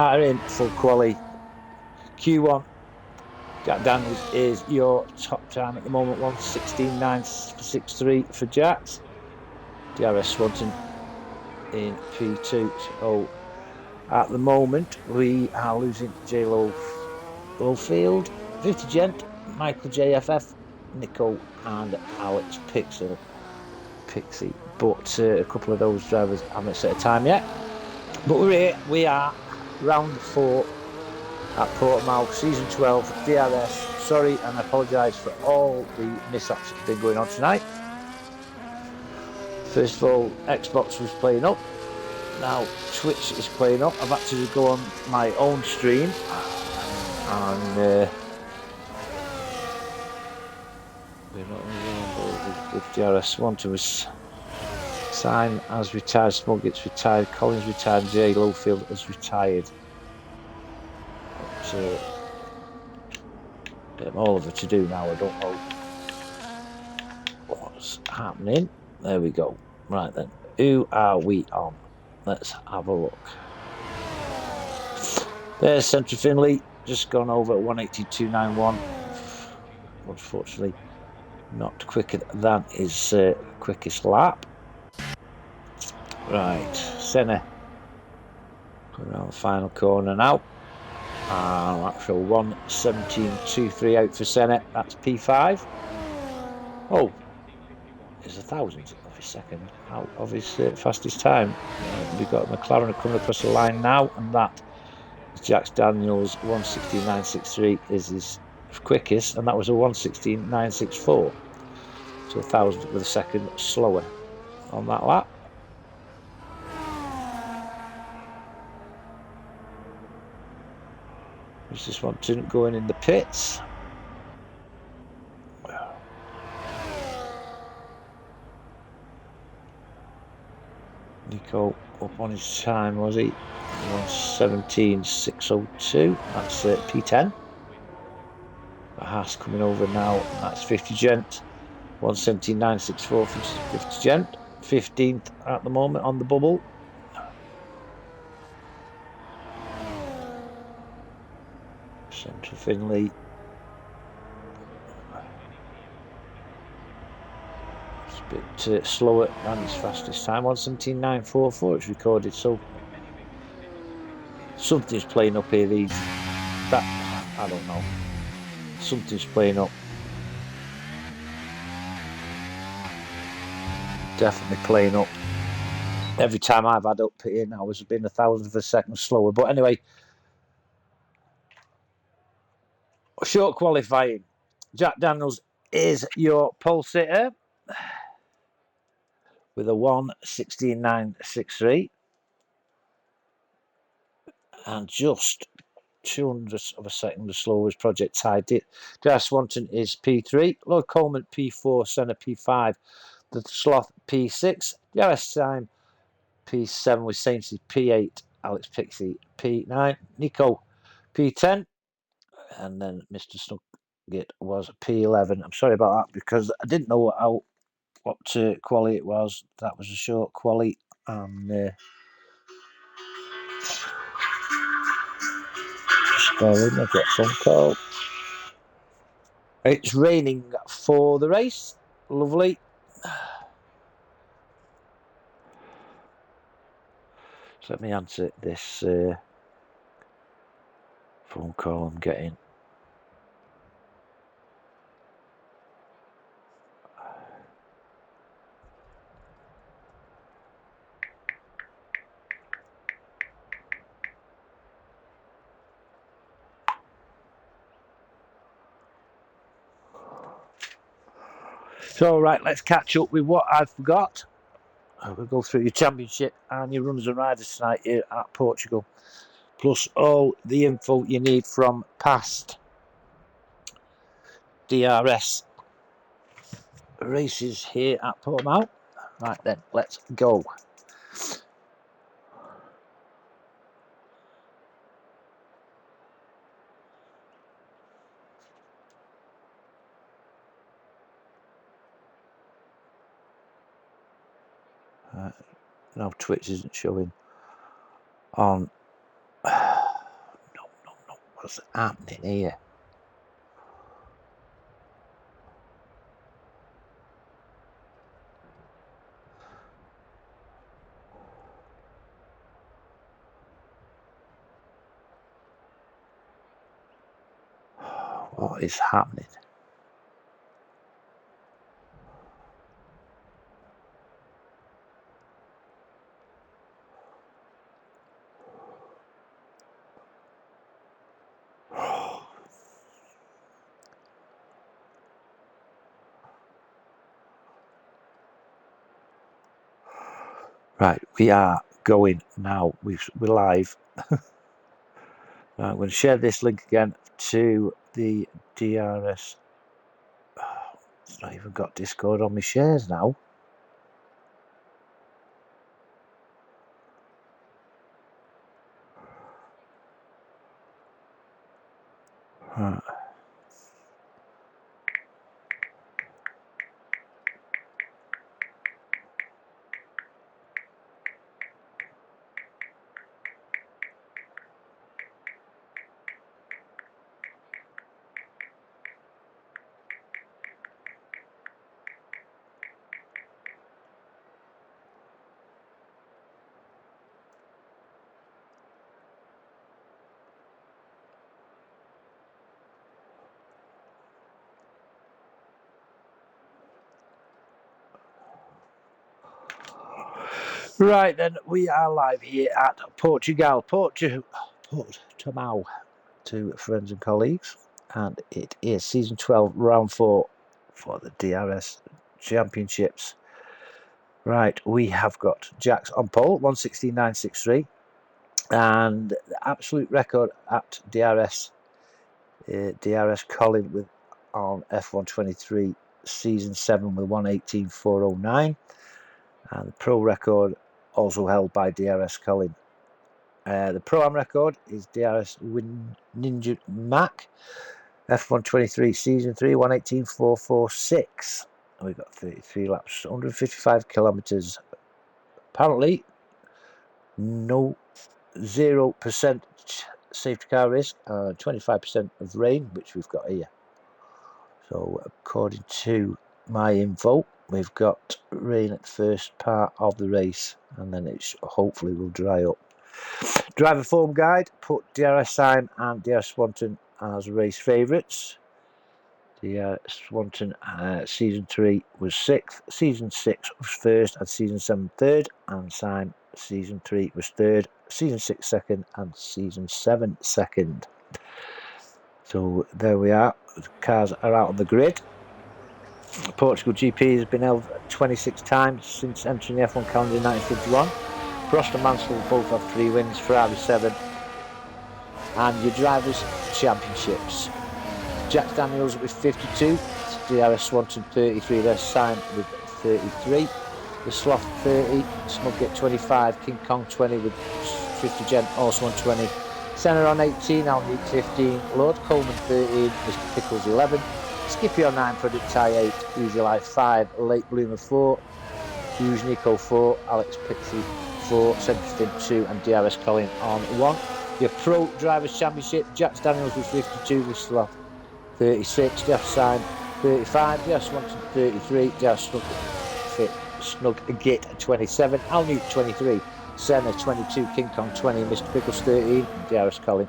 are in full quali. Q1, Jack Daniels is your top time at the moment, 1:16.963 for Jacks. DRS Swanton in P2. So at the moment, we are losing J. Lowfield, 50 Gent, Michael JFF, Nico, and Alex Pixie. But a couple of those drivers haven't set a time yet. But we're here. We are round 4 at Portimao, season 12, DRS. Sorry, and I apologise for all the mishaps that have been going on tonight. First of all, Xbox was playing up. Now Twitch is playing up. I've had to go on my own stream and we're not with DRS. Swanton was signed as retired, Smuggett's retired, Collins retired, J. Lowfield has retired. But, all of it to do now. I don't know what's happening. There we go. Right then, who are we on? Let's have a look. There's Centre Finley, just gone over at 1:82.91. Unfortunately, not quicker than his quickest lap. Right, Senna around the final corner now. Actual 1:17.23 out for Senna. That's P5. Oh, there's 1,000 of a second out of his fastest time. We've got McLaren coming across the line now, and that is Jack Daniels. 1:16.963 is his quickest, and that was a 1:16.964. So 1,000 of a second slower on that lap. Mr. Swanton going in the pits. Nico up on his time, was he? 1:17.602. That's P10. Haas coming over now. That's 50 Gent. 1:17.964 for 50 Gent. 15th at the moment on the bubble. Centre Finley. It's a bit slower than his fastest time. 1:17.944 it's recorded. So something's playing up here. I don't know. Something's playing up. Definitely playing up. Every time I've had up here now has been 1,000 of a second slower. But anyway, short qualifying. Jack Daniels is your pole sitter with a 1:16.963 and just 200 of a second the slowest Project Tide it. J.S. Swanton is P3, Lloyd Coleman P4, Senna P5, the Sloth P6, J.S. Time P7 with Saintsy P8, Alex Pixie P9, Nico P10, and then Mr. Snuggett was P11. I'm sorry about that because I didn't know what quality it was. That was a short quality, and just bear with me, I've got some call. It's raining for the race. Lovely. So let me answer this phone call I'm getting. So, right, let's catch up with what I forgot. We'll go through your championship and your runners and riders tonight here at Portugal. Plus all the info you need from past DRS races here at Portimao. Right then, let's go. No, Twitch isn't showing on What's happening here? What is happening? Right, we are going now. We're live. Right, I'm going to share this link again to the DRS. Oh, it's not even got Discord on my shares now. Right. Right then, we are live here at Portugal, Portimao, to friends and colleagues, and it is season 12, round 4 for the DRS Championships. Right, we have got Jax on pole, 1:16.963, and the absolute record at DRS Colin with on F123 season 7 with 1:18.409, and the pro record also held by DRS Colin. The Pro-Am record is DRS Ninja Mac, F123 Season 3, 1:18.446. We've got 33 laps, 155 kilometres. Apparently, no 0% safety car risk, 25% of rain, which we've got here. So, according to my info, we've got rain at the first part of the race, and then it hopefully will dry up. Driver form guide, put DRS Syme and DRS Swanton as race favourites. DRS Swanton season 3 was 6th, season 6 was 1st, and season 7 3rd, and Syme season 3 was 3rd, season 6 2nd, and season 7 2nd. So there we are, the cars are out on the grid. The Portugal GP has been held 26 times since entering the F1 calendar in 1951. Prost and Mansell both have 3 wins, Ferrari 7. And your Drivers' Championships. Jack Daniels with 52, DRS Swanton 33, there's Syme with 33, the Sloth 30, Snugget 25, King Kong 20 with 50 Gent also on 20, Senna on 18, Alneek 15, Lord Coleman 13, Mr Pickles 11, Skippy on 9, Project Tie 8, Easy Life 5, Late Bloomer 4, Hughes Nico 4, Alex Pixie 4, Central 2, and DRS Colin on 1. Your Pro Drivers' Championship, Jack Daniels with 52, with Sloth 36, DRS Syme 35, DRS Swanton 33, DRS Snugget 27, Alneek 23, Senna 22, King Kong 20, Mr Pickles 13, and DRS Colin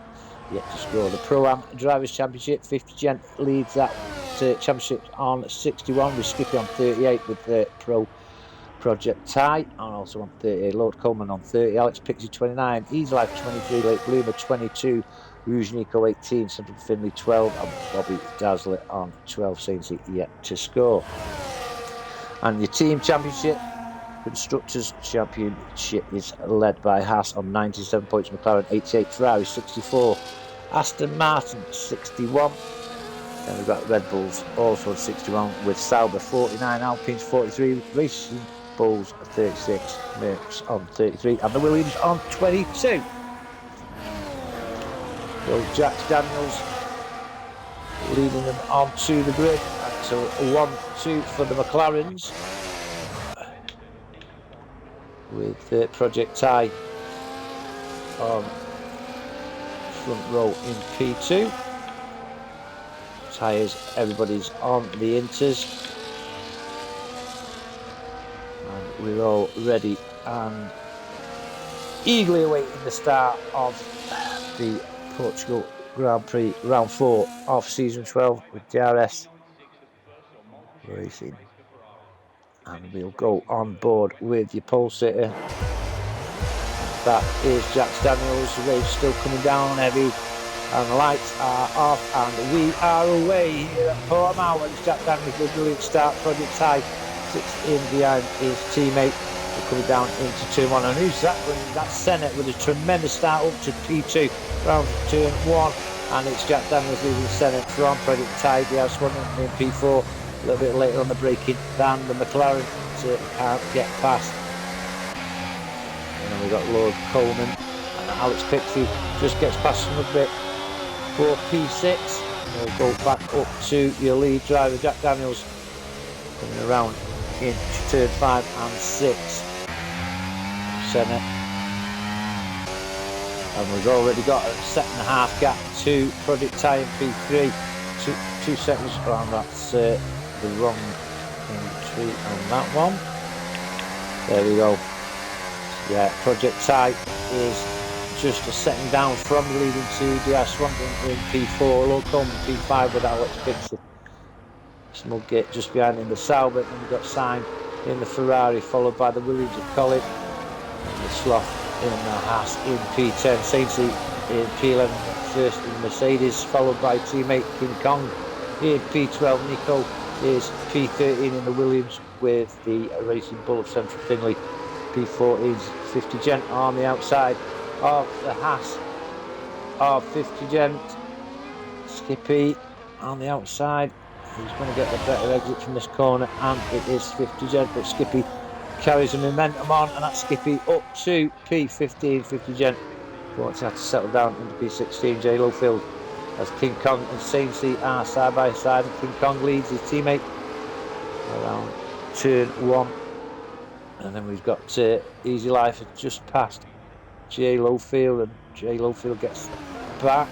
yet to score. The Pro-Am Drivers' Championship, 50 Gent leads that championship on 61, with Skippy on 38, with the Pro Project Tie, and also on 38, Lord Coleman on 30, Alex Pixie 29, Easy Life 23, Late Bloomer 22, Rouge Nico 18, Central Finley 12, and Bobby Dazzler on 12, saying yet to score. And your Team Championship, Constructors Championship is led by Haas on 97 points, McLaren 88, Ferrari 64, Aston Martin 61. Then we've got Red Bulls also 61, with Sauber 49, Alpines 43, Racing Bulls 36, Mercs on 33, and the Williams on 22. So Jack Daniels leading them onto the grid. And so 1-2 for the McLarens, with Project Tie on front row in P2. Tyres, everybody's on the inters. And we're all ready and eagerly awaiting the start of the Portugal Grand Prix round 4 of season 12 with DRS Racing. And we'll go on board with your pole sitter. That is Jack Daniels. The race still coming down heavy, and the lights are off, and we are away here at Portimao. It's Jack Daniels with a brilliant start. Project Tide sits in behind his teammate. We're coming down into turn 1, and who's that going? That's Senna with a tremendous start up to P2, round turn 1, and it's Jack Daniels leading Senna from Project Tide. The house one in P4, a little bit later on the braking than the McLaren, so it can't get past. And then we've got Lord Coleman, and Alex Pixie just gets past him a bit for P6. We'll go back up to your lead driver, Jack Daniels, coming around in turn 5 and 6. Senna. And we've already got a 2.5 gap to Project Tide in P3. 2 seconds, and that's the wrong entry on that one. There we go. Yeah, Project Tide is just a second down from the leading to DRS S12 in P4. Lord Coleman P5 with Alex Pixley. Smudgate just behind in the Sauber. Then we've got Sainz in the Ferrari, followed by the Williams of Collin. And the Sloth in the Haas in P10. Sainz in P11, first in Mercedes, followed by teammate King Kong in P12. Nico is P13 in the Williams with the Racing Bull of Central Finley. P14 is 50 Gent on the outside of the Haas of 50 Gent. Skippy on the outside. He's going to get the better exit from this corner, and it is 50 Gent, but Skippy carries the momentum on, and that's Skippy up to P15, 50 Gent. Wants to have to settle down into P16, J. Lowfield, as King Kong and Sainz are side by side, and King Kong leads his teammate around turn 1. And then we've got Easy Life has just passed J. Lowfield, and J. Lowfield gets back.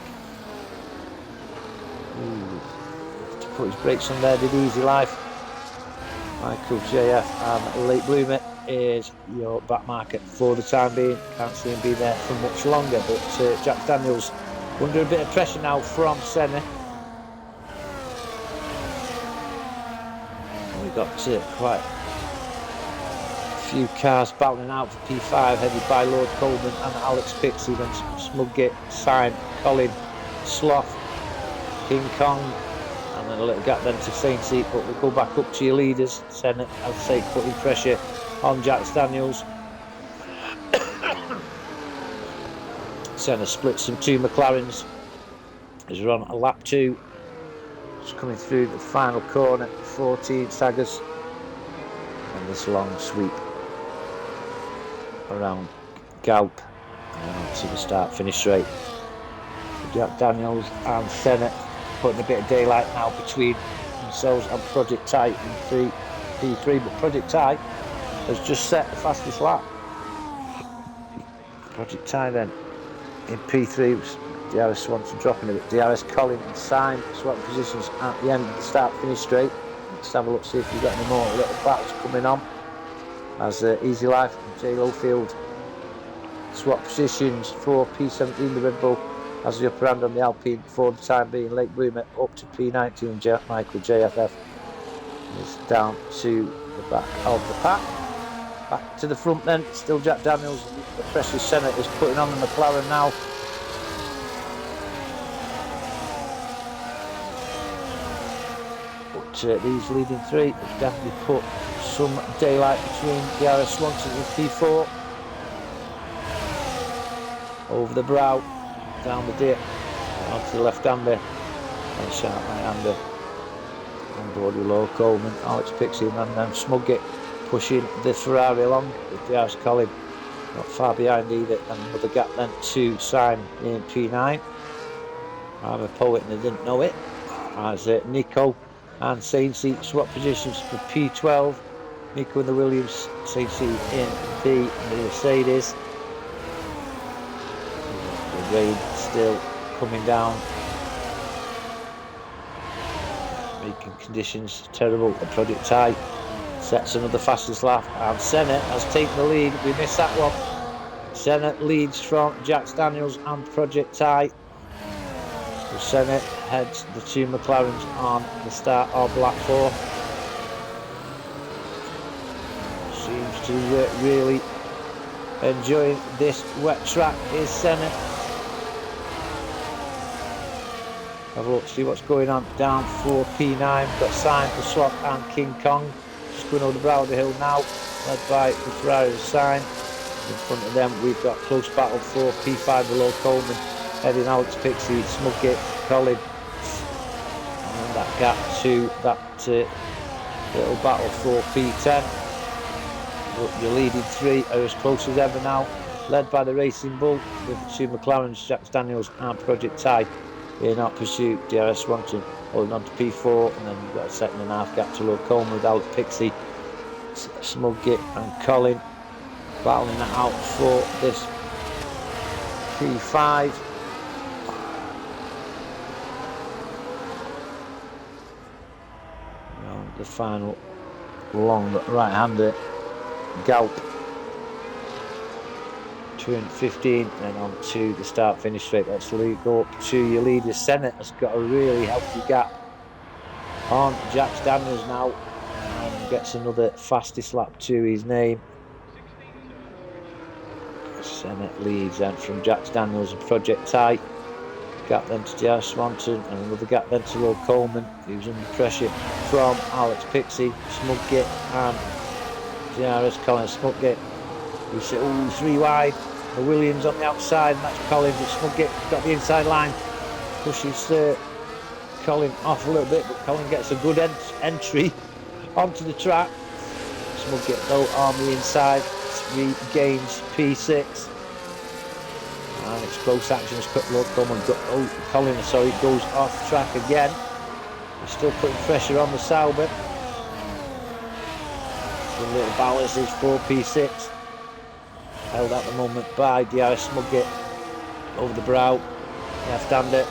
Ooh, to put his brakes on there, did Easy Life. Michael JF and Late Bloomer is your back market for the time being. Can't see him being there for much longer, but Jack Daniels under a bit of pressure now from Senna. And we've got quite a few cars battling out for P5, headed by Lord Coleman and Alex Pixie. Then Smudgate, Sainz, Colin, Sloth, King Kong, and then a little gap then to Sainz, but we'll go back up to your leaders. Senna, I'd say, putting pressure on Jack Daniels. Senna splits some 2 McLarens as we're on a lap 2. Just coming through the final corner, 14 Saggers, and this long sweep around Galp and then on to the start finish straight. Jack Daniels and Senna putting a bit of daylight now between themselves and Project Tide in P3, but Project Tide has just set the fastest lap. Project Tide then in P3 was DRS Swanson dropping a bit. DRS Colin and Sainz swapping positions at the end of the start finish straight. Let's have a look, see if we've got any more little battles coming on as Easy Life and J. Lowfield swap positions for P17, the Red Bull as the upper hand on the Alpine for the time being. Late Bloomer up to P19. Michael JFF is down to the back of the pack. Back to the front then, still Jack Daniels. The precious Senna is putting on the McLaren now. But these leading 3 have definitely put some daylight between DRS Swanson and P4. Over the brow, down the dip, onto the left-hander, and sharp right-hander. On board with Lord Coleman, Alex Pixie, and then Smudgate pushing the Ferrari along with DRS Colin. Not far behind either, and another gap then to Sainz in P9. I'm a poet and I didn't know it. As Nico and Sainz swap positions for P12. Nico in the Williams, Sainz in the Mercedes. The rain still coming down, making conditions terrible. The Project Tie sets another fastest lap, and Senna has taken the lead. We missed that one. Senna leads from Jack Daniels and Project Tie. So Senna heads the two McLarens on the start of lap 4. Seems to really enjoying this wet track is Senna. Have a look, see what's going on down 4P9. Got Sainz, the Slot and King Kong. Just going over the brow of the hill now, led by the Ferrari Sainz. In front of them we've got close battle 4P5 below Coleman, heading Alex Pixie, Smugget, Colin. And that gap to that little battle 4P10. But your leading 3 are as close as ever now, led by the Racing Bull with the two McLarens, Jack Daniels and Project Tie. In our pursuit, DRS S12 holding on to P4, and then you've got a 2.5 gap to low Coleman with Alex Pixie, Smugget and Colin battling that out for this P5. And the final long right-hander gallop. 215 and on to the start finish straight. Let's go up to your leader. Senna has got a really healthy gap on Jack Daniels now and gets another fastest lap to his name. Senna leads then from Jack Daniels and Project Tie. Gap then to DRS Swanton and another gap then to Low Coleman, who's under pressure from Alex Pixie, Smugget and DRS Colin. Smugget, who's 3 wide. The Williams on the outside, and that's Colin, but Smugget got the inside line, pushes Colin off a little bit, but Colin gets a good entry onto the track. Smugget though on the inside regains P6, and it's close action. Colin goes off track again. He's still putting pressure on the Sauber. The little ballast is 4P6. Held at the moment by DRS Smugget over the brow, left-hander.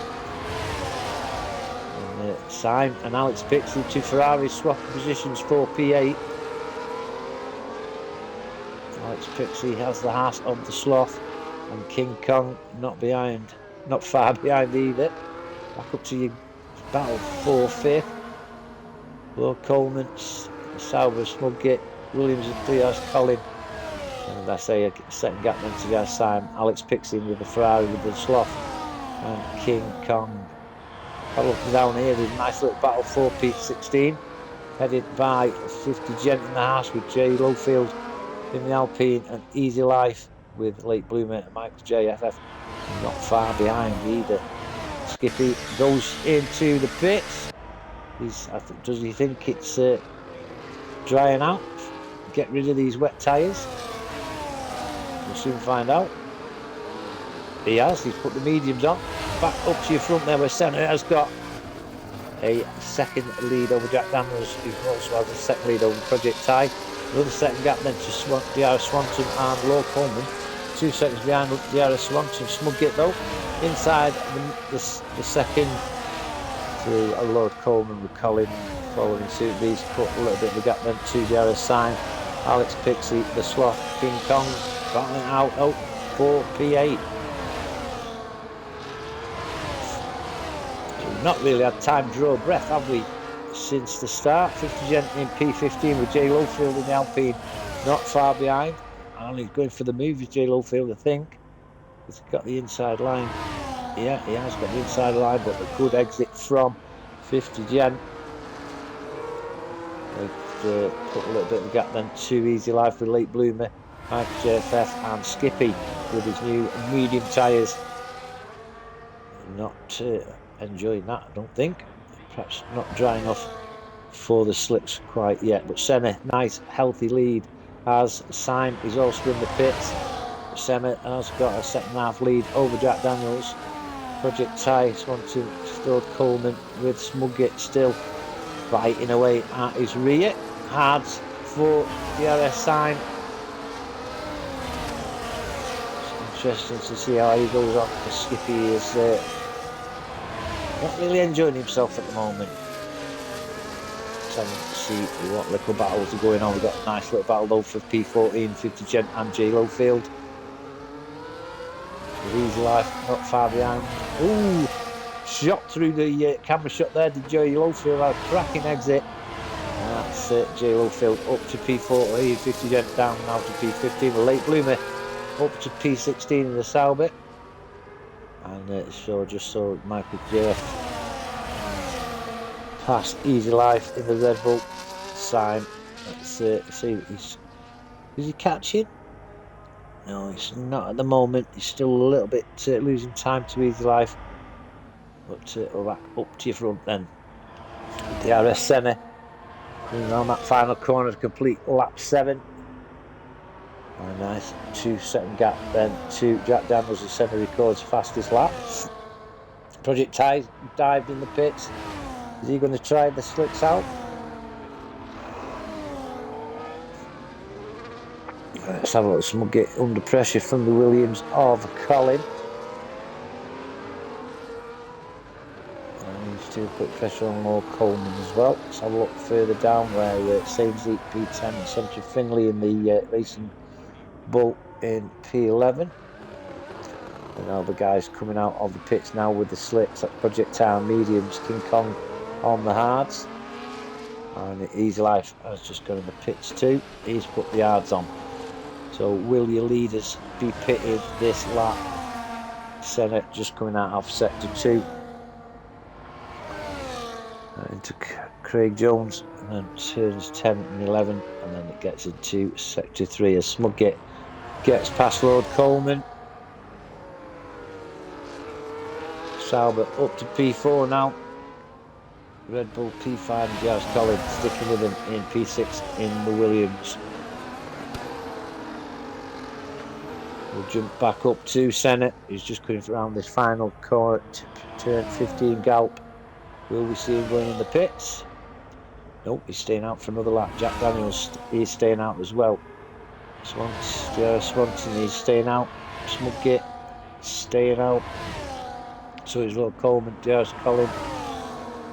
And Sainz and Alex Pixie, two Ferraris swapping positions, 4P8. Alex Pixie has the Haas on the Sloth, and King Kong not far behind either. Back up to your battle 4th, 5th. Low Coleman, Sauber, Smugget, Williams and DRS Colin. And I say a second gap then to guys Simon, Alex Pixie with the Ferrari with the Sloth and King Kong. Looking down here, there's a nice little battle 4P16 headed by 50 Gent in the house with Jay Lowfield in the Alpine, and Easy Life with late bloomer Michael JFF not far behind either. Skippy goes into the pits. Does he think it's drying out? Get rid of these wet tyres? We'll soon find out. He has. He's put the mediums on. Back up to your front there where Senna has got a second lead over Jack Daniels, who also has a second lead over Project Tie. Another second gap then to DRS Swanton and Low Coleman. 2 seconds behind DRS Swanton. Smugget though inside the second to Lord Coleman with Colin following suit. These put a little bit of a gap then to DRS Sainz, Alex Pixie, the Sloth, King Kong battling out 4P8. So we've not really had time to draw breath, have we, since the start? 50 Gent in P15 with Jay Lowfield in the Alpine not far behind, and he's going for the move with Jay Lowfield, I think. He's got the inside line. Yeah, he has got the inside line, but a good exit from 50 Gent. They've put a little bit of a gap then to Easy Life with late bloomer Michael JFF and Skippy with his new medium tyres. Not enjoying that, I don't think. Perhaps not dry enough for the slicks quite yet. But Senna, nice healthy lead as Sainz is also in the pits. Senna has got a second half lead over Jack Daniels. Project Tie Swanton, Stuart Coleman with Smugget still fighting away at his rear. Hard for DRS Sainz. It's interesting to see how he goes on, because Skippy is Not really enjoying himself at the moment. Trying to see what little battles are going on. We've got a nice little battle though for P14, 50 Gent and J Lowfield. With Easy Life not far behind. Ooh, shot through the camera shot there. Did J Lowfield have a cracking exit? That's J Lowfield up to P14, 50 Gent down now to P15. The late bloomer up to P16 in the Sauber. And just saw Michael JF past Easy Life in the Red Bull sign. Let's see what is he catching? No, he's not at the moment. He's still a little bit losing time to Easy Life. But back up to your front then. DRS Senna coming around that final corner to complete lap 7. A nice 2-second gap then to Jack Daniels, who Senna records fastest lap. Project Ties dived in the pits. Is he going to try the slicks out? Let's have a look. Someone get under pressure from the Williams of Colin. And needs to put pressure on Lord Coleman as well. Let's have a look further down where Sainsbury P10 and Central Finley in the Racing Bull in P11. And all the guys coming out of the pits now with the slicks at Projectile mediums, King Kong on the hards. And Easy Life has just gone in the pits too. He's put the hards on. So will your leaders be pitted this lap? Senna just coming out of sector 2. Into Craig Jones, and then turns 10 and 11, and then it gets into sector 3 as Smugget gets past Lord Coleman. Sauber up to P4 now. Red Bull P5 and Jazz Collins sticking with him in P6 in the Williams. We'll jump back up to Senna, who's just coming around this final corner to turn 15 gallop. Will we see him going in the pits? Nope, he's staying out for another lap. Jack Daniels is staying out as well. Swanson is staying out. Smugget staying out. So is Will Coleman, Jazz Collins.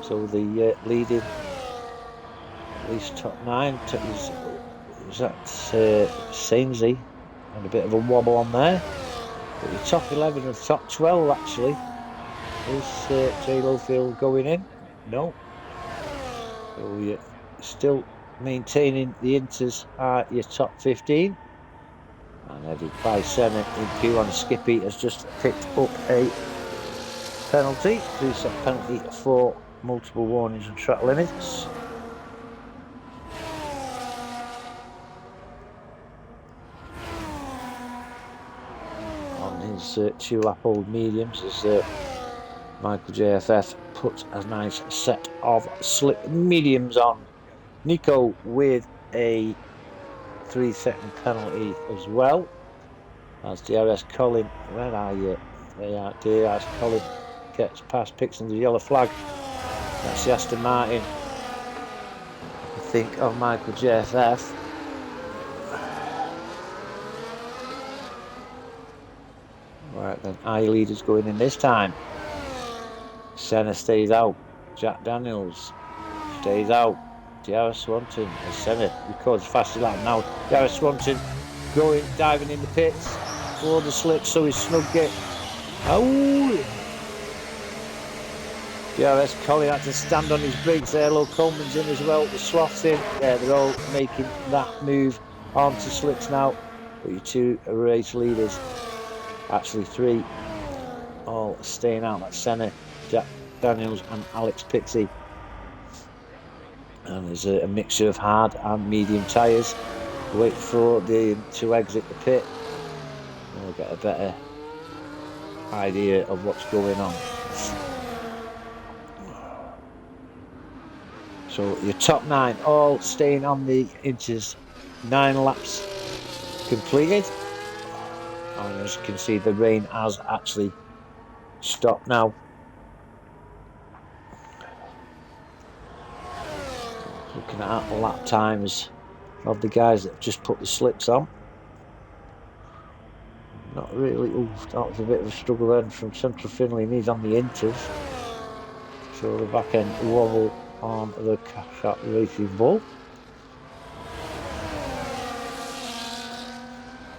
So the leading, at least top 9, is that Sainsbury, and a bit of a wobble on there. But the top 11 and top 12 actually. Is J Lowfield going in? No. So you're still maintaining the Inters at your top 15. And headed by Senna in P1. Skippy has just picked up a penalty. 3-set penalty for multiple warnings and track limits. On his 2-lap old mediums as Michael JFF puts a nice set of slick mediums on. Nico with a 3-second penalty as well. As DRS Colin, where are you? They are. DRS Colin gets past, picks under the yellow flag. That's the Aston Martin. I think of Michael JFF. Right then, eye leaders going in this time. Senna stays out. Jack Daniels stays out. DRS Swanson as Senna records fastest lap now. DRS Swanson going, diving in the pits. For the slick, so is Snugget. Oh! DRS Colin had to stand on his brakes there. Low Coleman's in as well. The Swath's in. Yeah, they're all making that move onto slicks now. But your 2 race leaders, actually 3, all staying out. That's Senna, Jack Daniels and Alex Pixie. And there's a mixture of hard and medium tyres. Wait for them to exit the pit. And we'll get a better idea of what's going on. So your top 9 all staying on the Inters. 9 laps completed. And as you can see, the rain has actually stopped now. Looking at the lap times of the guys that have just put the slicks on. Not really. Ooh, that was a bit of a struggle then from Central Finley, and he's on the Inters. So the back end wobble on the Cash Racing ball.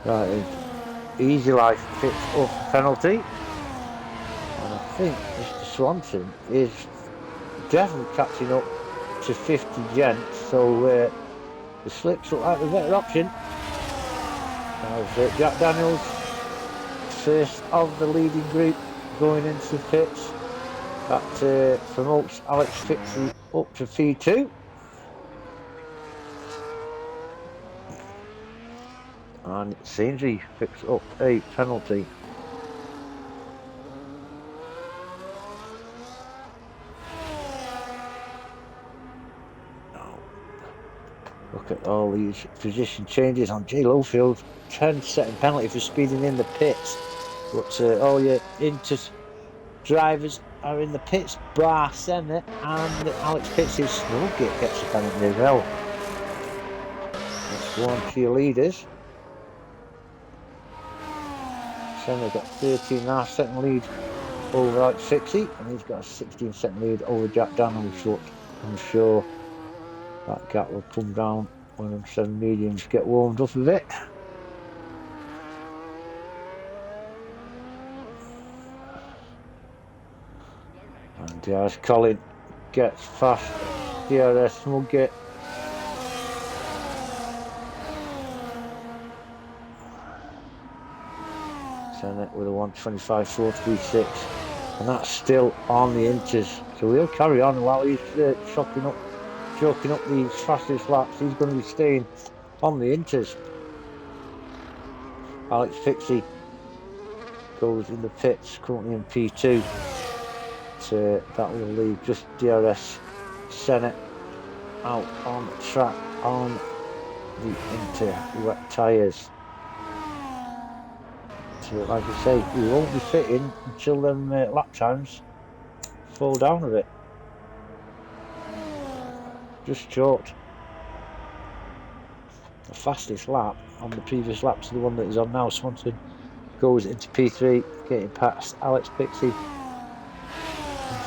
Right, Easy Life picks up a penalty. And I think Mr. Swanson is definitely catching up to 50 gents, so the slips look like the better option. As Jack Daniels, first of the leading group, going into the pits. That promotes Alex Fixie up to P2. And it seems he picks up a penalty. Look at all these position changes on J. Lowfield. 10-second penalty for speeding in the pits. But all your Inter drivers are in the pits, bar Senna, and Alex Fixie's Snowgate gets a penalty as well. That's one cheerleaders. Senna got 13.5-second lead over Alex Fixie, and he's got a 16-second lead over Jack Daniels. So I'm sure that gap will come down when them 7 mediums get warmed up a bit. And DRS Colin gets past DRS Smugget. Send it with a 1:25.436, and that's still on the Inters. So he'll carry on while he's choking up these fastest laps. He's going to be staying on the Inters. Alex Fixie goes in the pits, currently in P2. So that will leave just DRS Senna out on the track on the Inter wet tyres. So like I say, we won't be fitting until them lap times fall down a bit. Just short. The fastest lap on the previous lap to the one that is on now. Swanson goes into P3, getting past Alex Fixie.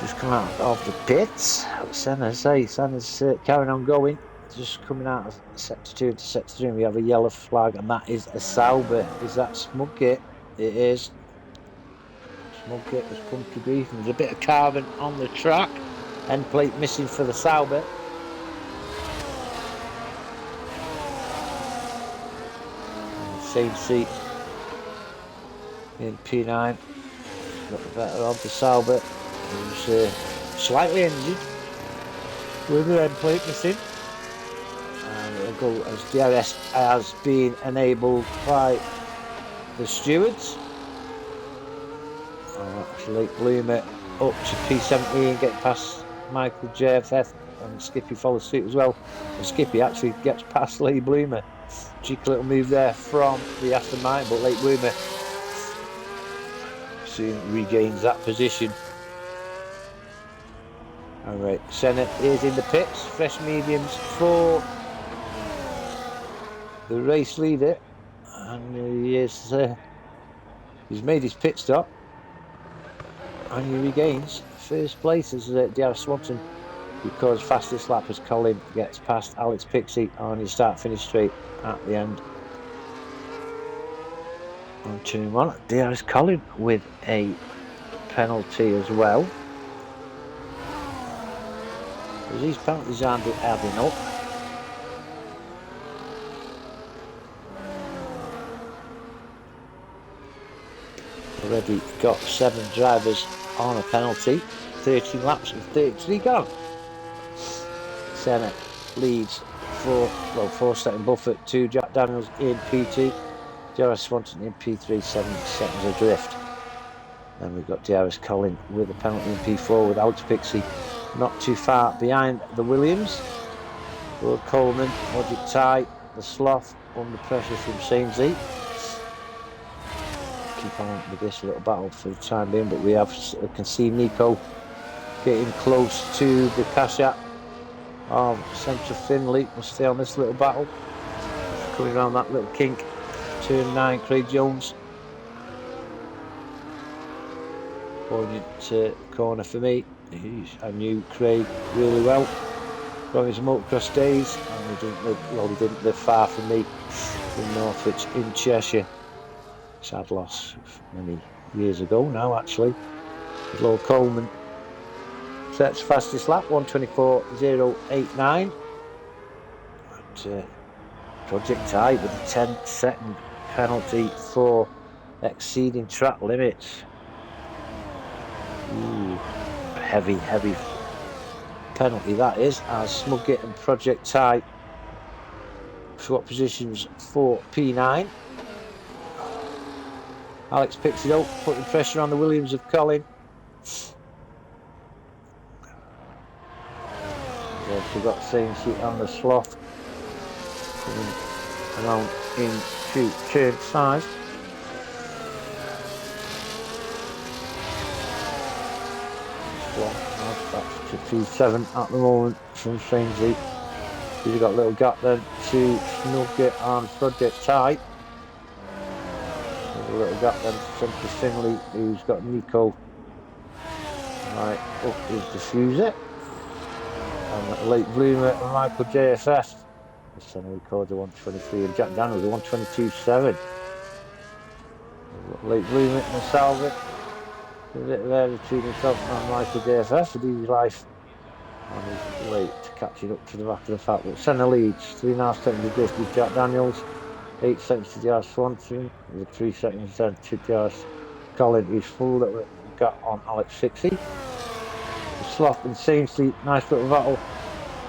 Just come out of the pits. Senna's carrying on going. Just coming out of sector 2 into sector 3, and we have a yellow flag, and that is a Sauber. Is that Smugate? It is. Smugate has come to grief, and there's a bit of carbon on the track. End plate missing for the Sauber. Same seat in P9. Got the better of the Sauber. Who's slightly injured with the end plate missing. And it'll go as DRS has been enabled by the stewards. That's Lake Bloomer up to P17, getting past Michael JFF, and Skippy follows suit as well. And Skippy actually gets past Lake Bloomer. Cheeky little move there from the Aston Martin, but Lake Bloomer soon regains that position. Alright, Senna is in the pits, fresh mediums for the race leader, and he's made his pit stop, and he regains first place as DRS Swanson, because fastest lap as Colin gets past Alex Fixie on his start-finish straight at the end. On turn 1, DRS Colin with a penalty as well. These penalties aren't adding up. Already got 7 drivers on a penalty. 13 laps and 33 gone. Senna leads 4-second buffer to Jack Daniels in P2. DRS Swanson in P3, 7 seconds adrift. Then we've got DRS Colin with a penalty in P4 with Alex Fixie not too far behind the Williams. Lord Coleman, Logic Ty, the Sloth under pressure from Sainsy. Keep on with this little battle for the time being, but we can see Nico getting close to the Kashat of Central Finley. We'll stay on this little battle. Coming around that little kink. Turn 9, Craig Jones. poignant corner for me. I knew Craig really well from his motocross days, and he didn't live far from me in Northwich in Cheshire. Sad loss many years ago now, actually. Lord Coleman sets fastest lap, 1:24.089. But Project I with a 10-second penalty for exceeding track limits. Ooh, heavy penalty that is, as Smugget and Project I swap positions for P9. Alex picks it up, putting pressure on the Williams of Colin. We've got same seat on the Sloth coming around into turn 5. That's to P7 at the moment from Sainsbury. He's got a little gap then to Snugget and Project I. A little gap then to Central Finley, who's got Nico right up his diffuser. And late bloomer and Michael JFS. This time records a 1:23 and Jack Daniels a 1:22.7. Late bloomer and Salvin. A bit there between himself and Michael JFS with his life. And he's late catching up to the back of the pack. But centre leads, 3.5 seconds of drift with Jack Daniels, 8 seconds to DRS Swanson, with 3 seconds then to DRS Colin, who's full that we got on Alex 60. Sloth and Sainsbury, nice little battle,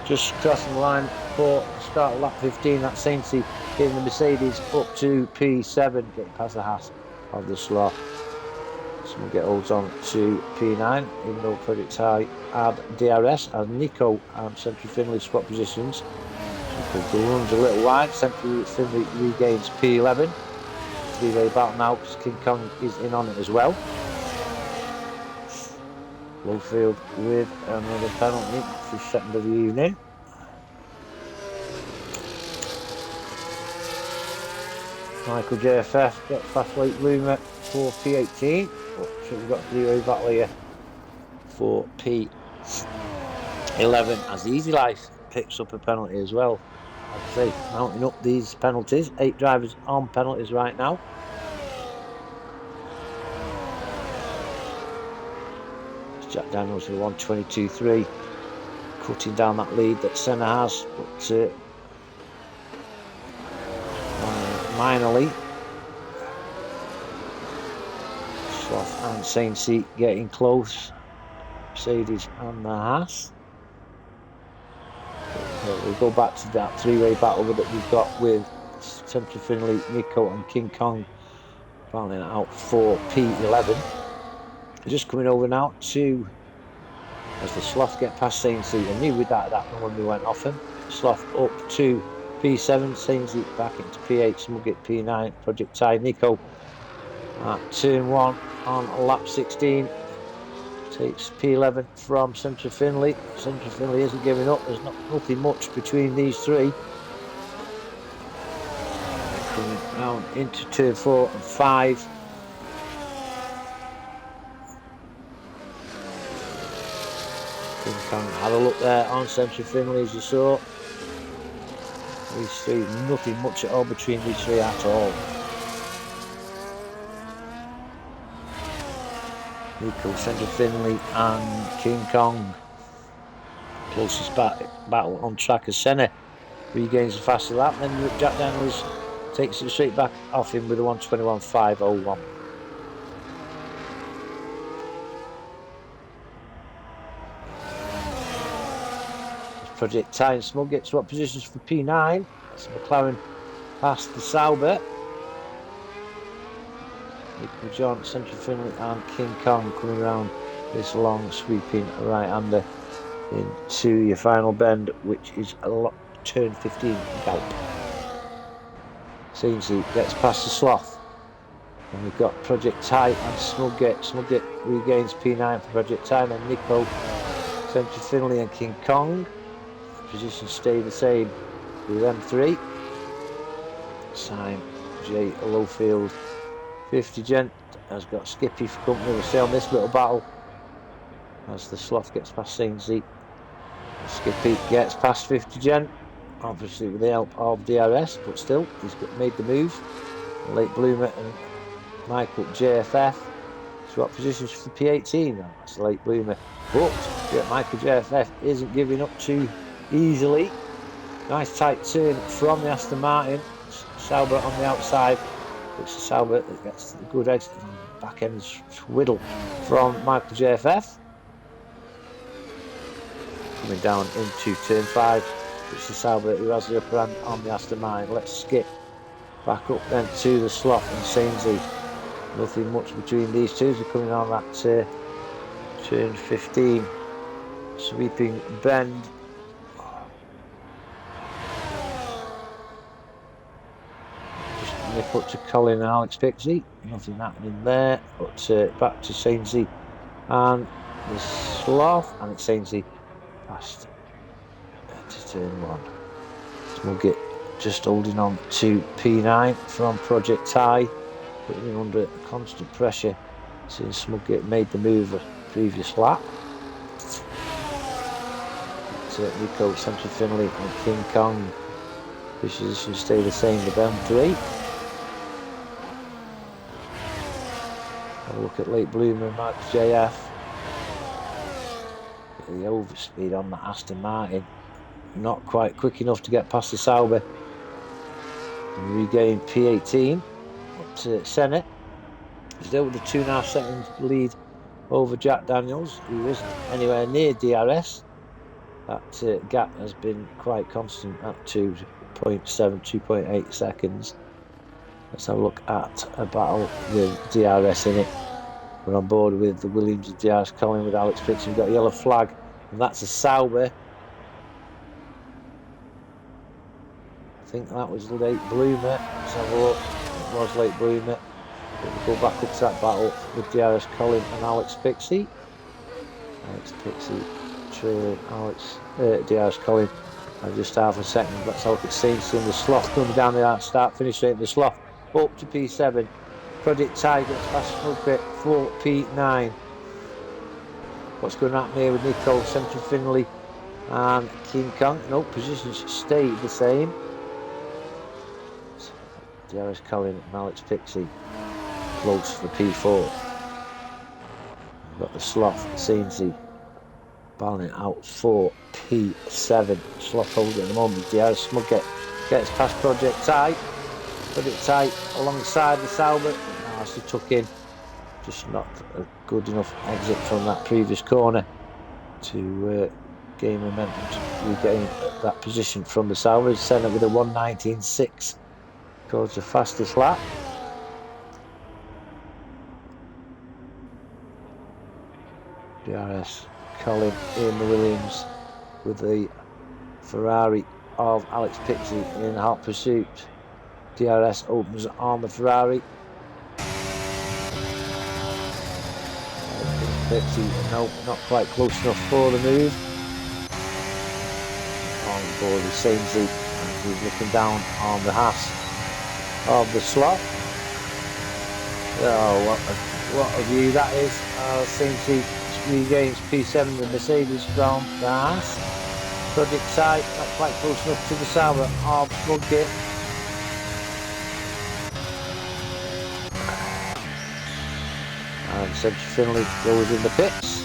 just crossing the line for the start of lap 15. That Sainsbury getting the Mercedes up to P7, getting past the Haas of the Sloth. Smugget holds on to P9, even though Project I had DRS, as Nico and Central Finley swap positions. The runs a little wide, Central Finley regains P11. Three-way battle now because King Kong is in on it as well. Lowfield with another penalty for second of the evening. Michael JFF gets fast late bloomer for P18. But we've got a three-way battle here for P11 as Easy Life picks up a penalty as well. Like I say, mounting up these penalties. 8 drivers on penalties right now. Jack Daniels with 1:22.3, cutting down that lead that Senna has, but minorly. Sloth and Sainsbury getting close. Mercedes and the Haas. We'll go back to that three-way battle that we've got with Central Finley, Nico and King Kong rounding out for P11. Just coming over now to, as the Sloth get past Sainsbury. I knew with that when we went off him. Sloth up to P7, Sainsbury back into P8, Smugget P9, Project I, Nico at turn 1 on lap 16. Takes P11 from Central Finley. Central Finley isn't giving up, there's nothing much between these three. Coming down into turn 4 and 5. Can have a look there on Central Finley, as you saw. These three, nothing much at all between these three at all. Nico, Central Finley and King Kong. Closest battle on track as Senna regains the faster lap. Then Jack Daniels takes it straight back off him with a 1:21.501. Project I and Smugget swap positions for P9. That's McLaren past the Sauber. Nico John, Central Finley and King Kong coming around this long sweeping right-hander into your final bend, which is a turn 15 gallop. Sainsbury gets past the Sloth. And we've got Project I and Smugget. Smugget regains P9 for Project I, and Nico, Central Finley and King Kong. Positions stay the same with M3. Time J Lowfield 50 Gent has got Skippy for company. We'll see on this little battle as the Sloth gets past Sainsy. Skippy gets past 50 Gent, obviously with the help of DRS, but still he's made the move. Late Bloomer and Michael JFF swap positions for P18. That's Late Bloomer, but Michael JFF isn't giving up too easily. Nice tight turn from the Aston Martin. Sauber on the outside. It's the Sauber that gets the good exit on the back end twiddle from Michael JFF. Coming down into turn 5. It's the Sauber who has the upper hand on the Aston Martin. Let's skip back up then to the Sloth and Sainsy. Nothing much between these two. They're coming on that turn 15. Sweeping bend. Just nip up to Colin and Alex Pixie. Nothing happening there. But back to Sainsy and the Sloth. And it's Sainsy past to turn 1. Smuggett just holding on to P9 from Project Tie, putting him under constant pressure since Smuggett made the move a previous lap. Rico, Central Finley and King Kong. Position stay the same with them 3. Have a look at Late Bloomer and Max JF. The overspeed on the Aston Martin, not quite quick enough to get past the Sauber and regain P18. But Senna still with a 2.5 seconds lead over Jack Daniels, who isn't anywhere near DRS. That gap has been quite constant at 2.7, 2.8 seconds. Let's have a look at a battle with DRS in it. We're on board with the Williams and DRS Colin with Alex Pitts. We've got a yellow flag, and that's a Sauber. I think that was Late Bloomer. Let's have a look. It was Late Bloomer. We'll go back up to that battle with DRS Colin and Alex Pixie. Alex Pixie trailing DRS Colin by just half a second. Let's have a look at Saints in the Sloth coming down the start finish rate. The Sloth up to P7. Project Tie gets past Smuggett for P9. What's going on here with Nico, Central Finley and King Kong? No, positions stay the same. DRS Colin and Alex Pixie close for P4. We've got the Sloth, Sainsy battling out for P7. Sloth holding at the moment. DRS Smuggett gets past Project Tie. Project Tie alongside the Sauber. Now has to tuck in. Just not a good enough exit from that previous corner to gain momentum to regain that position from the Sauber. Senna with a 1:19.6 goes the fastest lap. DRS Colin in the Williams with the Ferrari of Alex Pixie in hot pursuit. DRS opens on the Ferrari. Pixie, no, not quite close enough for the move. On board with Sainsy, and he's looking down on the Haas of the Sloth. Oh, what a view that is. Sainsy regains P7, the Mercedes from the Haas. Project Tie, not quite close enough to the Sauber of Smuggett. And Central Finley goes in the pits.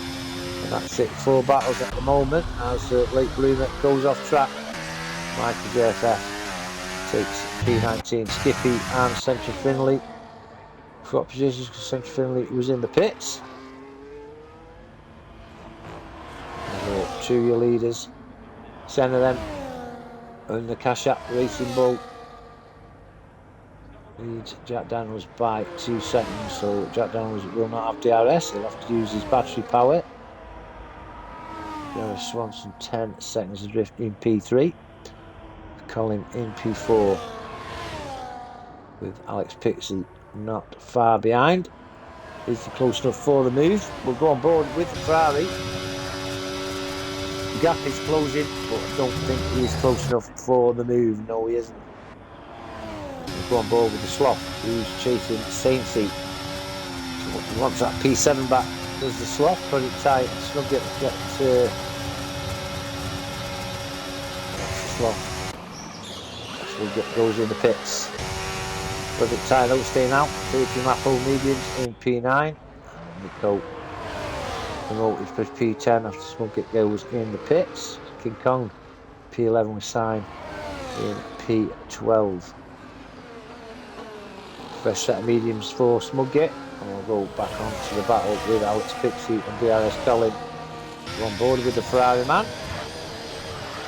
And that's it, 4 battles at the moment as Late Bloomer goes off track. Michael JFF takes P19, Skippy and Central Finley. Swap positions because Central Finley was in the pits. Two your leaders. Senna then and the Cash App Racing Bull leads Jack Daniels by 2 seconds, so Jack Daniels will not have DRS, he'll have to use his battery power. Gareth Swanson 10 seconds adrift in P3. Colin in P4 with Alex Pixie not far behind. Is he close enough for the move? We'll go on board with the Ferrari. The gap is closing, but I don't think he's close enough for the move. No, he isn't. go on board with the Sloth, who's chasing Saintsy. So he wants that P7 back. Does the Sloth, put it tight, snug it, get Sloth. Goes in the pits. Project Tyler staying out, 13 lap old mediums in P9. And Nico promoted for P10 after Smuggett goes in the pits. King Kong P11 with Sign in P12. Fresh set of mediums for Smuggett. And we'll go back onto the battle with Alex Pixie and DRS Colin. We're on board with the Ferrari man.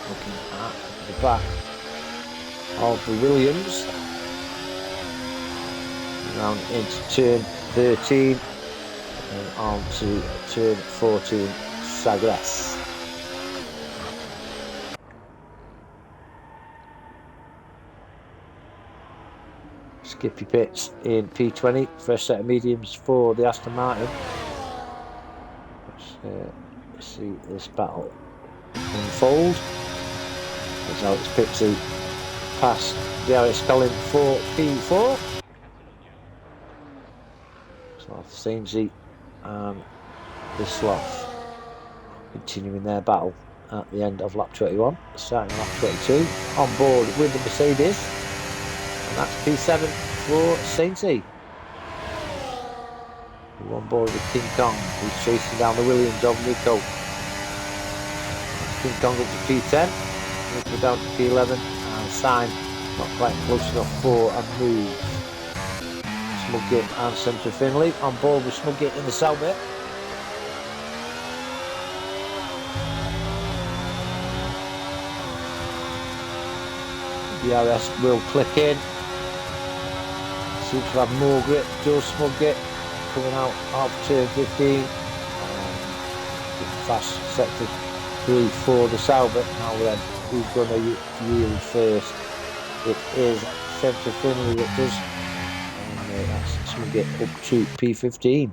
Looking at the back of the Williams, round into turn 13 and on to turn 14, Sagres. Skippy pits in P20, fresh set of mediums for the Aston Martin. Let's see this battle unfold. There's Alex Pixie past DRS Colin for P4. Sloth, Saintsy and the Sloth continuing their battle at the end of lap 21, starting lap 22, on board with the Mercedes, and that's P7 for Saintsy. We're on board with King Kong, who's chasing down the Williams of Nico. King Kong up to P10, Nico down to P11. Sign not quite close enough for a move. Smuggett and Centre Finley on board with Smuggett in the Sauber. DRS will click in. Seems to have more grip. Does Smuggett coming out of turn 15. Fast sector 3 for the Sauber. Now then, who's going to yield first? It is Centre Finley that does, and that's Smuggett up to P15.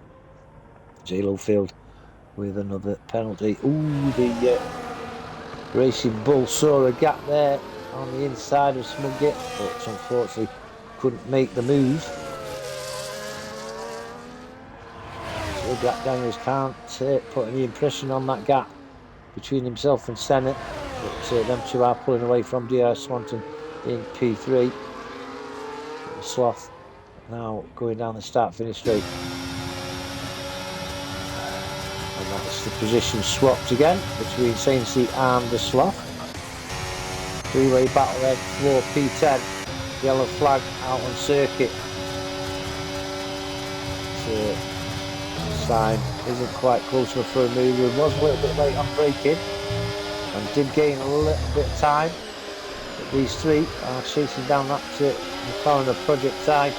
J-Lo Field with another penalty. Ooh, the Racing Bull saw a gap there on the inside of Smuggett, but unfortunately couldn't make the move. So Jack Daniels can't put any impression on that gap between himself and Senna. But them two are pulling away from DRS Swanton in P3. The Sloth now going down the start-finish straight. And that's the position swapped again between Saintsy and the Sloth. Three-way battle then for P10. Yellow flag out on circuit. So, Sign isn't quite close enough for a move. He was a little bit late on braking and did gain a little bit of time. But these three are chasing down that McLaren of Project Tide.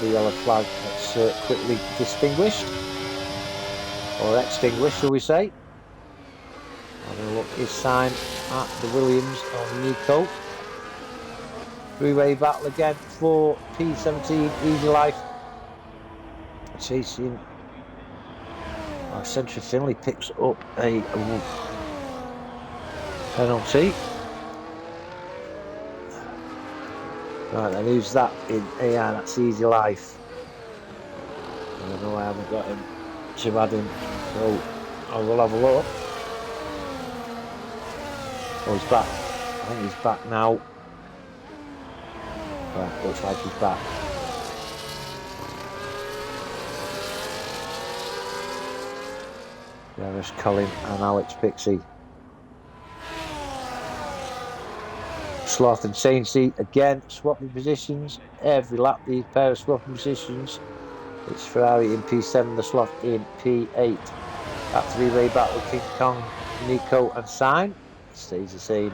The yellow flag that's quickly distinguished, or extinguished, shall we say. Having a look at his Sign at the Williams on Nico. Three-way battle again for P17 Easy Life. Chasing. Centre Finley picks up a penalty. Right then, who's that in AI? That's Easy Life. I don't know, I haven't got him to add him, so I will have a look. Oh, he's back. I think he's back now. Right, looks like he's back. There's Colin and Alex Pixie. Sloth and Saintsy again swapping positions. Every lap these pair of swapping positions. It's Ferrari in P7, the Sloth in P8. That three-way battle with King Kong, Nico and Sign stays the same.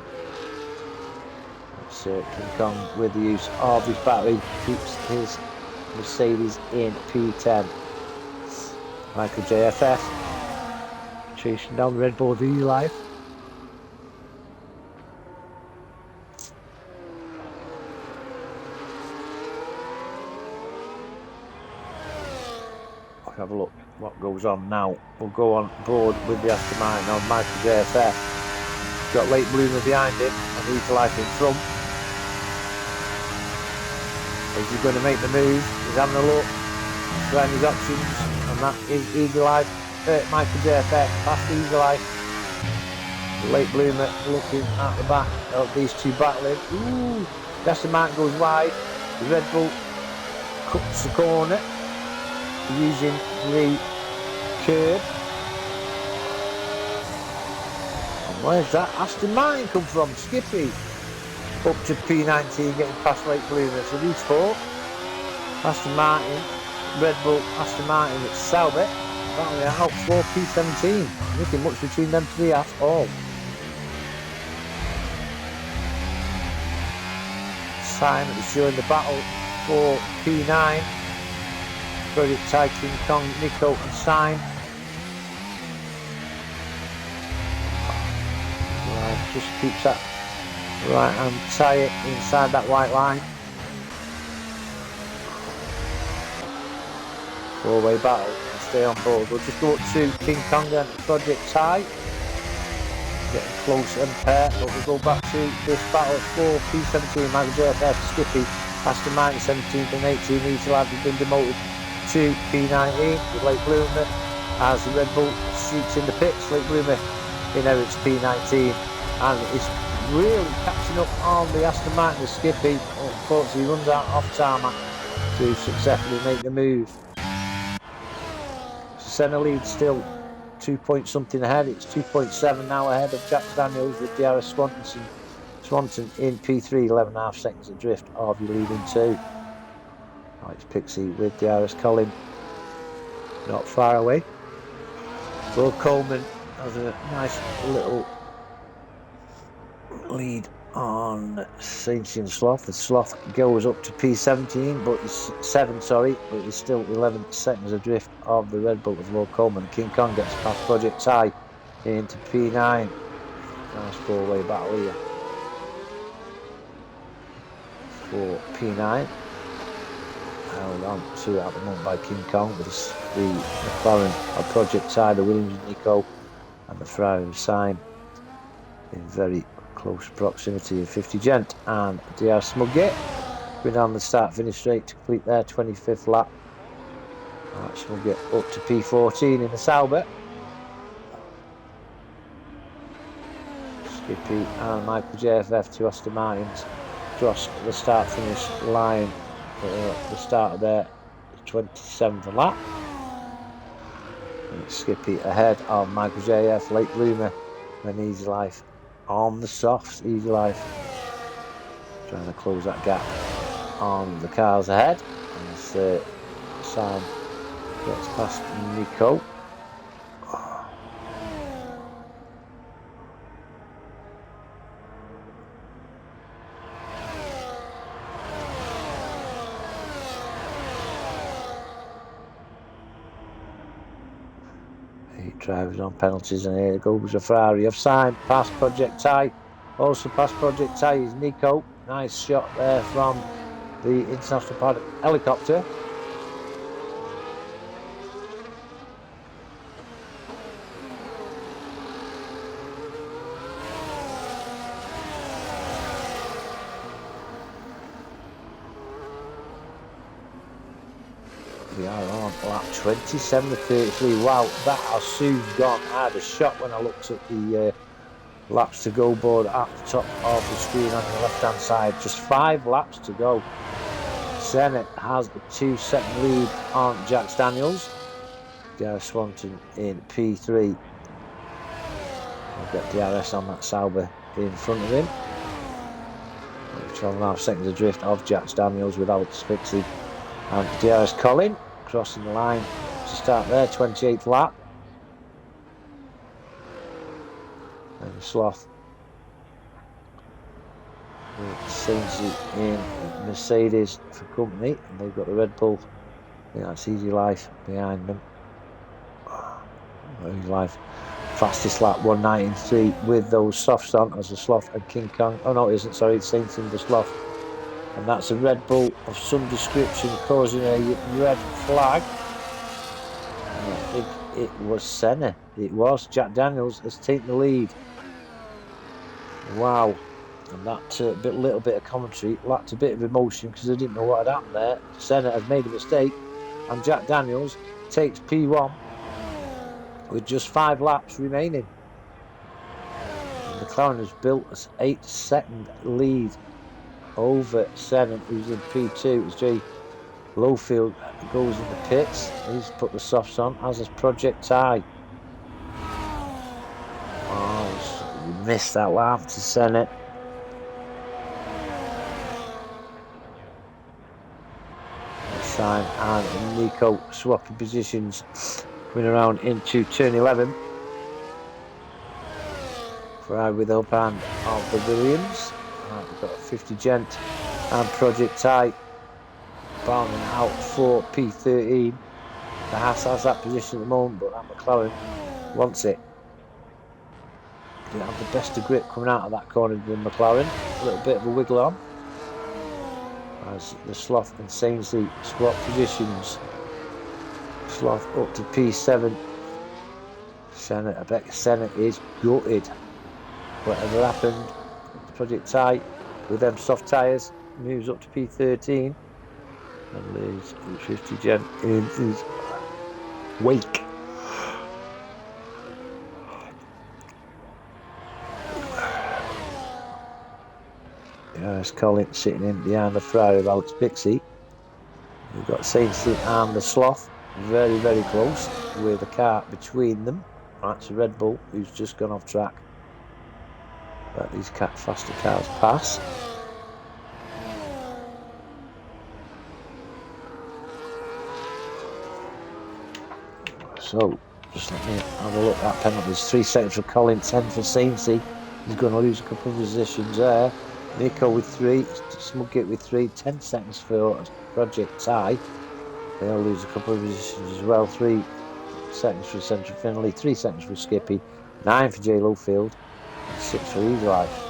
It's King Kong with the use of his battery keeps his Mercedes in P10. Michael JFF chasing down the Red Bull Easy Life. Have a look what goes on now. We'll go on board with the Aston Martin on Michael JFF. Got late bloomer behind him and Easy Life in front. Is he going to make the move? He's having a look around his options, and that is Eagle Eye. Michael JFF past Eagle Eye. Late Bloomer looking at the back of these two battling. Ooh, Aston Martin goes wide. The Red Bull cuts the corner using the curb. And where's that Aston Martin come from? Skippy up to P19, getting past Late Bloomer. So these four, Aston Martin, Red Bull, Aston Martin at Sauber, battling out for P17. Nothing much between them three at all. Time is showing the battle for P9. Project Ty, King Kong, Nico and Sign. Just keeps that right hand tyre inside that white line. Four-way battle. Stay on board. We'll just go up to King Kong and Project Ty. Getting close and pair, but we'll go back to this battle for P17. Michael JFF, Skippy, Aston Martin 17th and 18. These lads have been demoted to P19 with Late Bloomer as the Red Bull streaks in the pits. Late Bloomer inherits P19 and is really catching up on the Aston Martin with Skippy. Unfortunately, he runs out off tarmac to successfully make the move. Senna lead still 2 point something ahead. It's 2.7 now ahead of Jack Daniels with DRS Swanton in P3, 11.5 seconds adrift of your leading two. Oh, it's Pixie with DRS Colin not far away. Will Coleman has a nice little lead on Saint and Sloth. The Sloth goes up to P17, but it's 7, sorry, but he's still 11 seconds adrift of the Red Bull of Will Coleman. King Kong gets past Project Ty into P9. Nice four-way battle here for P9. Held on to at the moment by King Kong with the McLaren of Project Ty, the Williams and Nico, and the Ferrari and Sign in very close proximity of 50 Gent and DR Smuggate. Been on the start finish straight to complete their 25th lap. Smuggate up to P14 in the Sauber. Skippy and Michael JFF to Aston Martins across the start finish line at the start of their 27th lap. And Skippy ahead of Michael JF, Late Bloomer and Easy Life on the softs. Easy Life trying to close that gap on the cars ahead as Sam gets past Nico. Drivers on penalties, and here goes a Ferrari of Sign past Project Ty. Also past Project Ty is Nico. Nice shot there from the international pilot helicopter. We are on lap 27 to 33. Wow, that has soon gone. I had a shock when I looked at the laps to go board at the top of the screen on the left hand side. Just 5 laps to go. Senna has a 2-second lead on Jack Daniels. DRS Swanton in P3. We've got DRS on that Sauber in front of him. 12.5 seconds adrift of Jack Daniels with Alex Pixie and DRS Colin crossing the line to start their 28th lap. And the Sloth with Sainzy in Mercedes for company, and they've got the Red Bull. I think that's Easy Life behind them. Easy Life fastest lap 1:93 with those softs on as the Sloth and King Kong. Oh no, it isn't, sorry, it's Sainz in the Sloth. And that's a Red Bull of some description causing a red flag. And I think it was Senna. It was. Jack Daniels has taken the lead. Wow. And that little bit of commentary lacked a bit of emotion because I didn't know what had happened there. Senna has made a mistake, and Jack Daniels takes P1 with just 5 laps remaining. And McLaren has built an 8-second lead over Senna, who's in P2. As Jay Lowfield goes in the pits, he's put the softs on, as has Project Ty. Oh, he missed that lap to Senna. And Nico swapping positions, coming around into turn 11. Ferrari with up hand of the Williams. We've got a 50 Gent and Project Ty bounding out for P13. The Haas has that position at the moment, but that McLaren wants it. They have the best of grip coming out of that corner than McLaren. A little bit of a wiggle on, as the Sloth and Sainsley swap positions. Sloth up to P7. I bet Senna is gutted. Whatever happened, Project Ty with them soft tyres moves up to P13 and leaves the 50 Gent in his wake. There's Colin sitting in behind the Ferrari of Alex Pixie. We've got Sainsley and the Sloth very, very close with a car between them. That's a Red Bull who's just gone off track. Let these faster cars pass. So, just let me have a look at that penalties. 3 seconds for Colin, 10 for Sainsley. He's going to lose a couple of positions there. Nico with 3, Smugget with 3, 10 seconds for Project Ty. They'll lose a couple of positions as well. 3 seconds for Central Finley, 3 seconds for Skippy, 9 for Jay Lowfield, and 6 for Easy Life.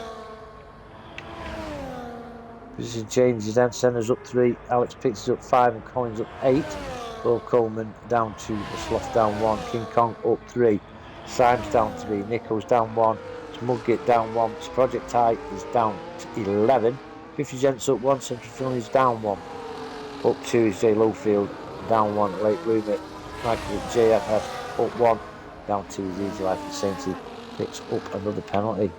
Position changes then. Senna's up 3, Alex Pixie's up 5, and Collins up 8. Will Coleman down 2, the Sloth down 1, King Kong up 3, Symes down 3, Nico's down 1, Smugget down 1, Project Ty is down to 11, 50 Gents up 1, Central Finley's down 1, up 2 is Jay Lowfield, down 1 Late Bloomer, Michael JFF up 1, down 2 is Easy Life, and Sainty picks up another penalty.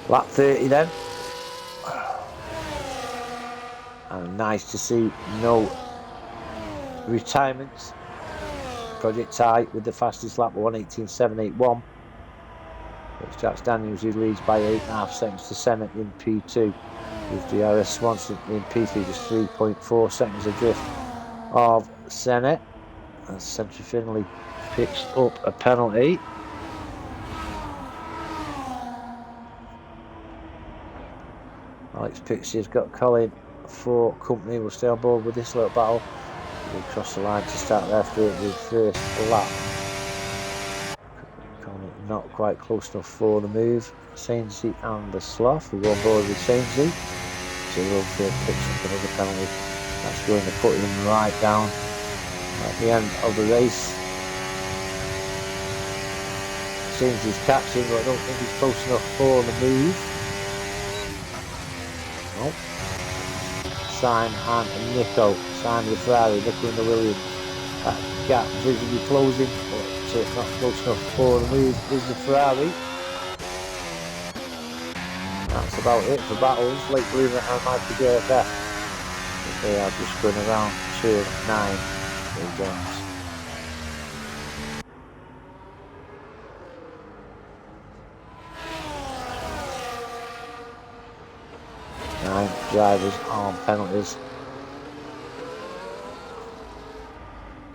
Lap 30 then. And nice to see no retirements. Project Ty with the fastest lap, 1:18.781. It's Jack Daniels who leads by 8.5 seconds to Senna in P2. With DRS Swanson in P3 just 3.4 seconds adrift of Senna. As Central Finley picks up a penalty. Alex Pixie has got Colin for company. We'll stay on board with this little battle. We'll cross the line to start their first lap. Colin not quite close enough for the move. Sainsey and the Sloth. We'll go on board with Sainsey. So Lowfield picks up another penalty. That's going to put him right down at the end of the race. Sainsey's catching, but I don't think he's close enough for the move. Nope. Syme and Nico. Syme with Ferrari, Nico in the Williams. That gap visibly closing, but not close enough for the move is the Ferrari. That's about it for battles. Lake Bloomer and Michael JFF. They are just going around turn 9. There goes. 9 drivers on penalties.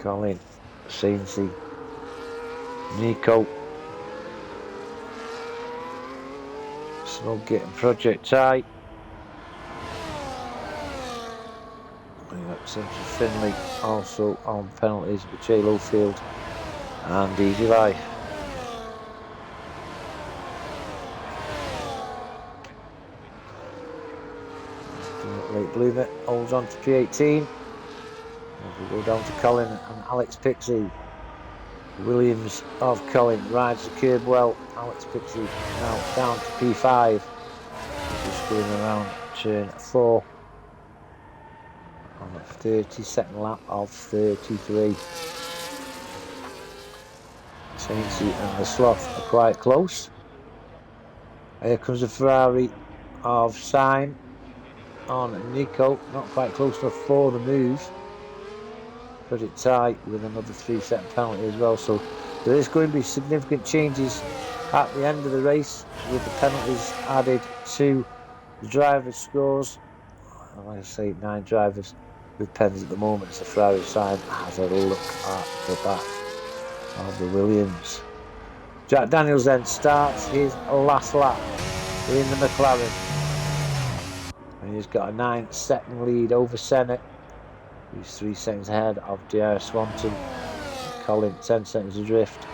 Colin, Sainsey, Nico, Smugget and Project Ty. We got Central Finley also on penalties with Jay Lowfield and Easy Life. Late Bloomer holds on to P18. We go down to Colin and Alex Pixie. Williams of Colin rides the curb well. Alex Pixie now down to P5. Just going around turn 4 on the 32nd lap of 33. Sainty and the Sloth are quite close. Here comes the Ferrari of Syme on Nico, not quite close enough for the move. Project tie with another 3-second penalty as well, so there is going to be significant changes at the end of the race with the penalties added to the drivers' scores. Like I say, 9 drivers with pens at the moment as the Ferrari side has a look at the back of the Williams. Jack Daniels then starts his last lap in the McLaren, and he's got a 9-second lead over Senna, who's 3 seconds ahead of DRS Swanton. Colin 10 seconds adrift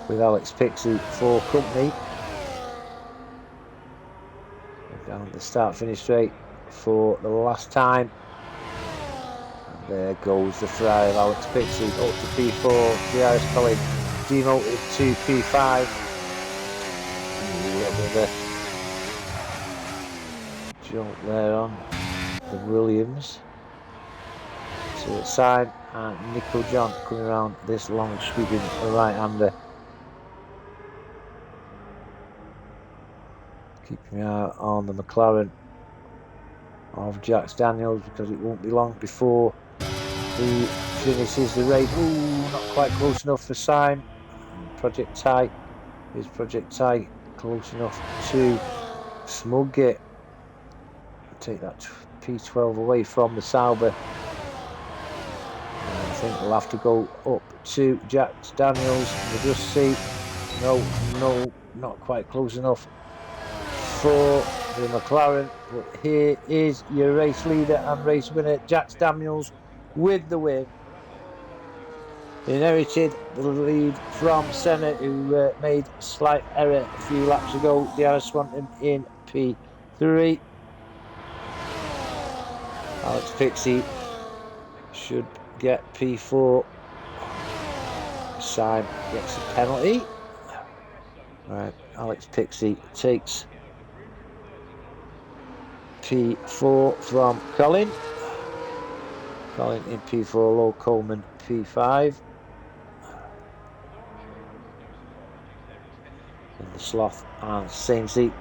with Alex Pixie for company. Down the start-finish straight for the last time. And there goes the Ferrari of Alex Pixie up to P4. DRS Colin demoted to P5. A little bit of a jump there on the Williams. So it's Syme and Nico John coming around this long sweeping right-hander. Keeping an eye on the McLaren of Jack Daniels, because it won't be long before he finishes the race. Ooh, not quite close enough for Syme. And Project Tie. Is Project Tie close enough to smug it? Take that P12 away from the Sauber. And I think we'll have to go up to Jack Daniels. We'll just see. No, not quite close enough for the McLaren, but here is your race leader and race winner, Jack Daniels, with the win. He inherited the lead from Senna, who made a slight error a few laps ago. DRS Swanton in P3. Alex Pixie should get P4. Syme gets a penalty. Right, Alex Pixie takes P4 from Colin. Colin in P4, Low Coleman P5. And the Sloth and Sainty.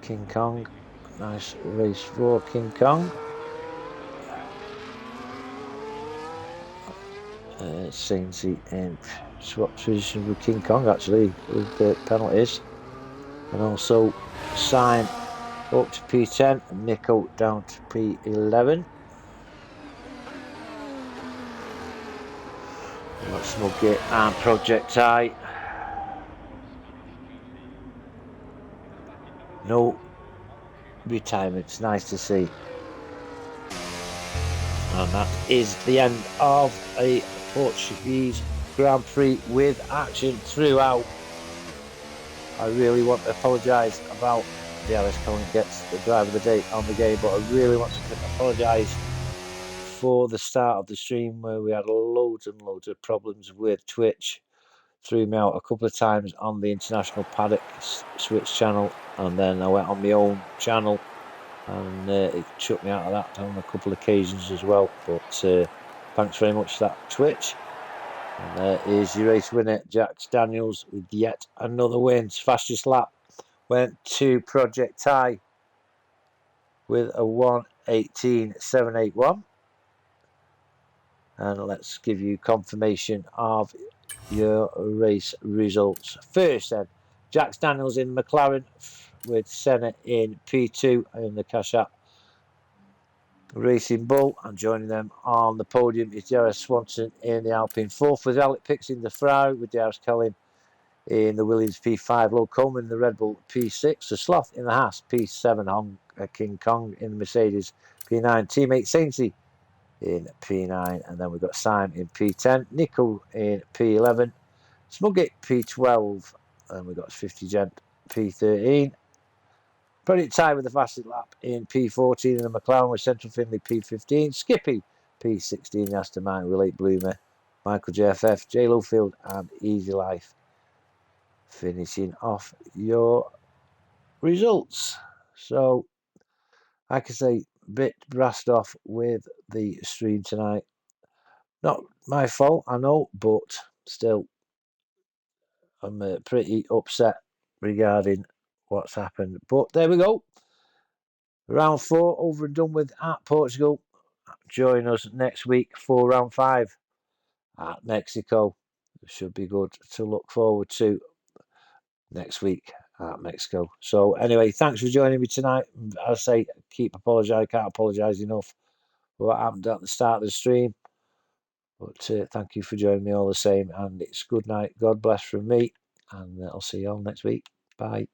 King Kong. Nice race for King Kong. Sainty in swap position with King Kong actually with the penalties. And also Syme up to P10 and Nico down to P11. We've got Smugget and Project Tie. No retirements, nice to see. And that is the end of a Portuguese Grand Prix with action throughout. I really want to apologise about DRS Colin gets the driver of the day on the game, but I really want to apologise for the start of the stream where we had loads and loads of problems with Twitch. Threw me out a couple of times on the International Paddock Switch channel, and then I went on my own channel and it shut me out of that on a couple of occasions as well. But thanks very much for that, Twitch. And there is your race winner, Jack Daniels, with yet another win. His fastest lap went to Project Tie with a 1:18.781. And let's give you confirmation of your race results. First then, Jack Daniels in McLaren with Senna in P2 in the Cash App Racing Bull, and joining them on the podium is DRS Swanton in the Alpine. Fourth was Alex Pixie in the Ferrari with DRS Colin in the Williams P5, Low Coleman in the Red Bull P6, the Sloth in the Haas P7, King Kong in the Mercedes P9, teammate Sainty in P9, and then we've got Syme in P10, Nico in P11, Smugget P12, and we've got 50 Gent P13. Project Tie with the fastest lap in P14 in the McLaren with Central Finley P15. Skippy P16 Mastermind, Relate Bloomer, Michael JFF, JLo Field, and Easy Life. Finishing off your results. So, like I say, a bit brassed off with the stream tonight. Not my fault, I know, but still, I'm pretty upset regarding what's happened. But there we go. Round 4 over and done with at Portugal. Join us next week for round 5 at Mexico. It should be good to look forward to next week at Mexico. So anyway, thanks for joining me tonight. As I say, can't apologise enough for what happened at the start of the stream. But thank you for joining me all the same. And it's good night. God bless from me. And I'll see you all next week. Bye.